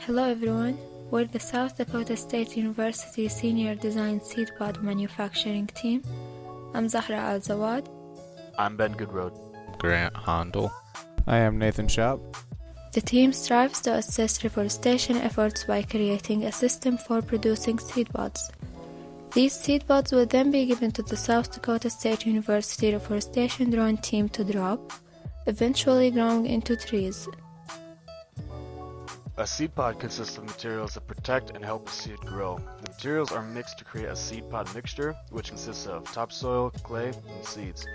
Hello everyone, we're the South Dakota State University Senior Design Seed Pod Manufacturing Team. I'm Zahra Al-Zawad. I'm Ben Goodroad. Grant Hondel. I am Nathan Schaub. The team strives to assist reforestation efforts by creating a system for producing seed pods. These seed pods will then be given to the South Dakota State University Reforestation Drone Team to drop, eventually growing into trees. A seed pod consists of materials that protect and help a seed grow. The materials are mixed to create a seed pod mixture, which consists of topsoil, clay, and seeds.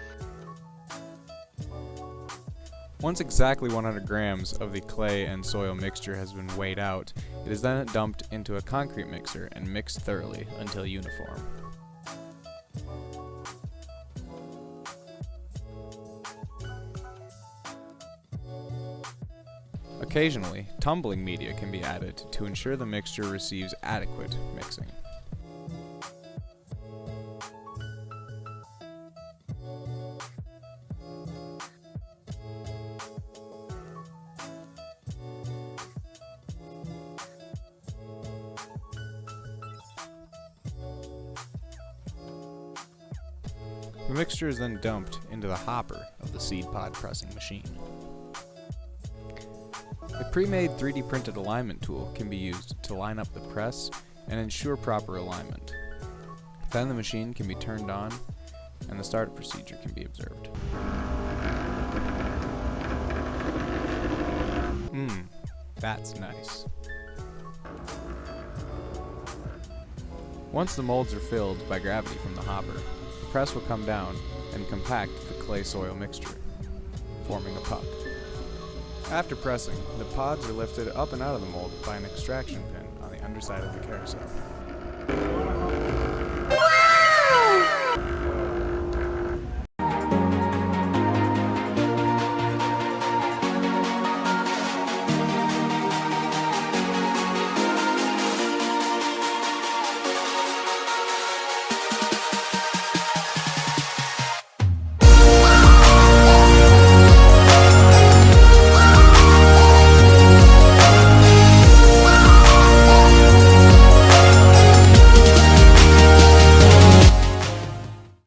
Once exactly 100 grams of the clay and soil mixture has been weighed out, it is then dumped into a concrete mixer and mixed thoroughly until uniform. Occasionally, tumbling media can be added to ensure the mixture receives adequate mixing. The mixture is then dumped into the hopper of the seed pod pressing machine. A pre-made 3D printed alignment tool can be used to line up the press and ensure proper alignment. Then the machine can be turned on and the startup procedure can be observed. That's nice. Once the molds are filled by gravity from the hopper, the press will come down and compact the clay-soil mixture, forming a puck. After pressing, the pods are lifted up and out of the mold by an extraction pin on the underside of the carousel.